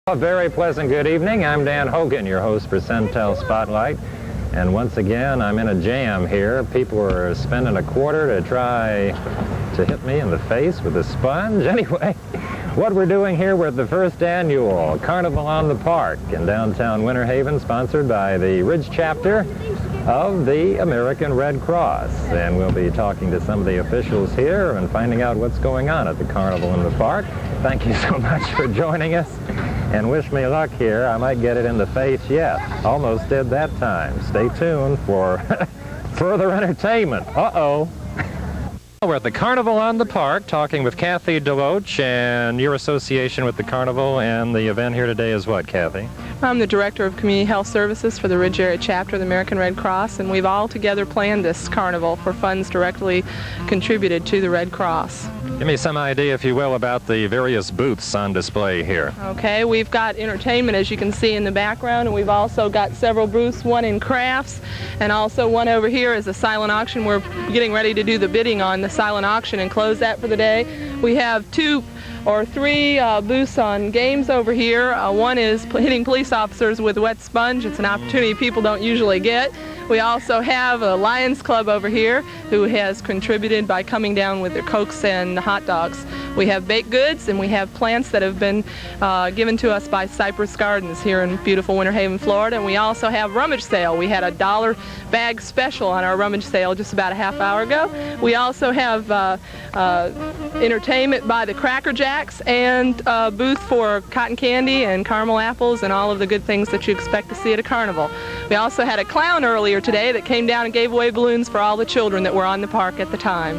A very pleasant good evening. I'm Dan Hogan, your host for Centel Spotlight. And once again, I'm in a jam here. People are spending a quarter to try to hit me in the face with a sponge. Anyway, what we're doing here, we're at the first annual Carnival on the Park in downtown Winter Haven, sponsored by the Ridge chapter of the American Red Cross. And we'll be talking to some of the officials here and finding out what's going on at the Carnival in the Park. Thank you so much for joining us. And wish me luck here. I might get it in the face yet. Almost did that time. Stay tuned for further entertainment. Uh-oh. We're at the Carnival on the Park talking with Kathy Deloach, and your association with the Carnival and the event here today is what, Kathy? I'm the Director of Community Health Services for the Ridge Area Chapter of the American Red Cross, and we've all together planned this carnival for funds directly contributed to the Red Cross. Give me some idea, if you will, about the various booths on display here. Okay, we've got entertainment, as you can see in the background, and we've also got several booths, one in crafts, and also one over here is a silent auction. We're getting ready to do the bidding on the silent auction and close that for the day. We have two or three booths on games over here. One is hitting police officers with a wet sponge. It's an opportunity people don't usually get. We also have a Lions Club over here who has contributed by coming down with their Cokes and hot dogs. We have baked goods, and we have plants that have been given to us by Cypress Gardens here in beautiful Winter Haven, Florida. And we also have rummage sale. We had a $1 bag special on our rummage sale just about a half hour ago. We also have entertainment by the Cracker Jacks and a booth for cotton candy and caramel apples and all of the good things that you expect to see at a carnival. We also had a clown earlier today that came down and gave away balloons for all the children that were on the park at the time.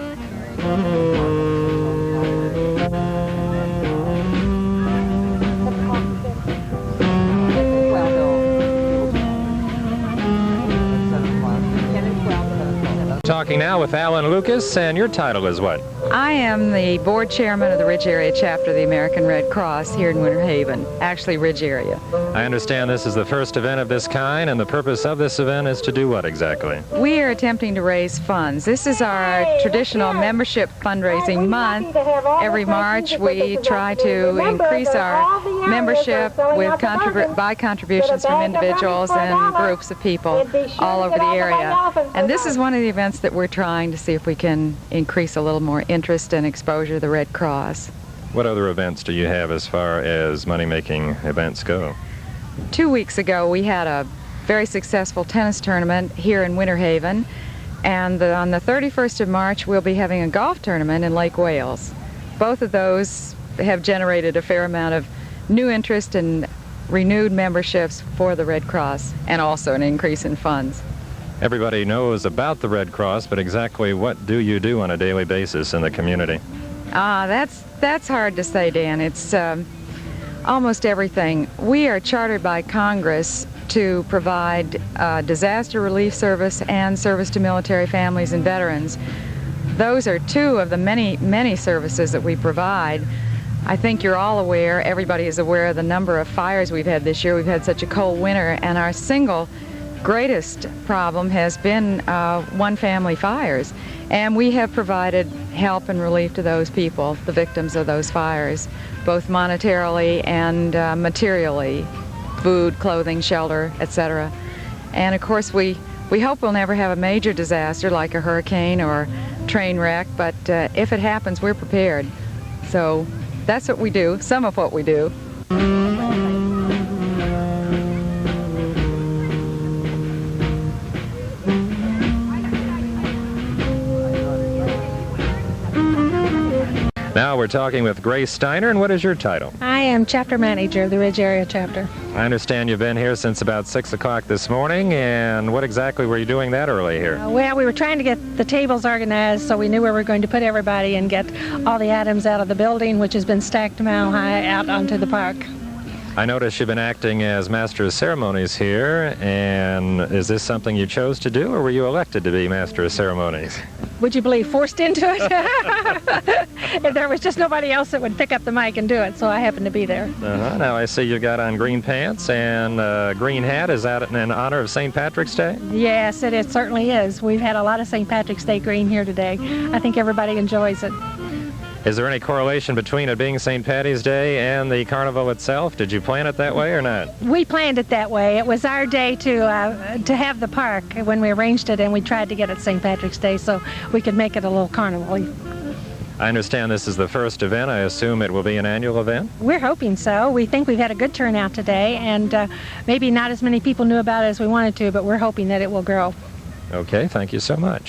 Talking now with Alan Lucas, and your title is what? I am the board chairman of the Ridge Area Chapter of the American Red Cross here in Winter Haven, actually Ridge Area. I understand this is the first event of this kind, and the purpose of this event is to do what exactly? We are attempting to raise funds. This is our traditional membership fundraising month. Every March we try to increase our membership with by contributions from individuals and groups of people all over the area. And this is one of the events that we're trying to see if we can increase a little more interest and exposure to the Red Cross. What other events do you have as far as money-making events go? 2 weeks ago we had a very successful tennis tournament here in Winter Haven, and on the 31st of March we'll be having a golf tournament in Lake Wales. Both of those have generated a fair amount of new interest and renewed memberships for the Red Cross, and also an increase in funds. Everybody knows about the Red Cross, but exactly what do you do on a daily basis in the community? That's hard to say, Dan. It's almost everything. We are chartered by Congress to provide disaster relief service and service to military families and veterans. Those are two of the many, many services that we provide. I think you're all aware, everybody is aware of the number of fires we've had this year. We've had such a cold winter, and our single greatest problem has been one-family fires. And we have provided help and relief to those people, the victims of those fires, both monetarily and materially, food, clothing, shelter, etc. And of course we hope we'll never have a major disaster like a hurricane or train wreck, but if it happens, we're prepared. So that's what we do, some of what we do. Now we're talking with Grace Steiner, and what is your title? I am chapter manager of the Ridge Area Chapter. I understand you've been here since about 6 o'clock this morning, and what exactly were you doing that early here? Well, we were trying to get the tables organized so we knew where we were going to put everybody and get all the items out of the building, which has been stacked mile high, out onto the park. I noticed you've been acting as Master of Ceremonies here, and is this something you chose to do, or were you elected to be Master of Ceremonies? Would you believe, forced into it? There was just nobody else that would pick up the mic and do it, so I happened to be there. Now I see you've got on green pants and a green hat. Is that in honor of St. Patrick's Day? Yes, it certainly is. We've had a lot of St. Patrick's Day green here today. I think everybody enjoys it. Is there any correlation between it being St. Patty's Day and the carnival itself? Did you plan it that way or not? We planned it that way. It was our day to have the park when we arranged it, and we tried to get it St. Patrick's Day so we could make it a little carnival. I understand this is the first event. I assume it will be an annual event? We're hoping so. We think we've had a good turnout today, and maybe not as many people knew about it as we wanted to, but we're hoping that it will grow. Okay, thank you so much.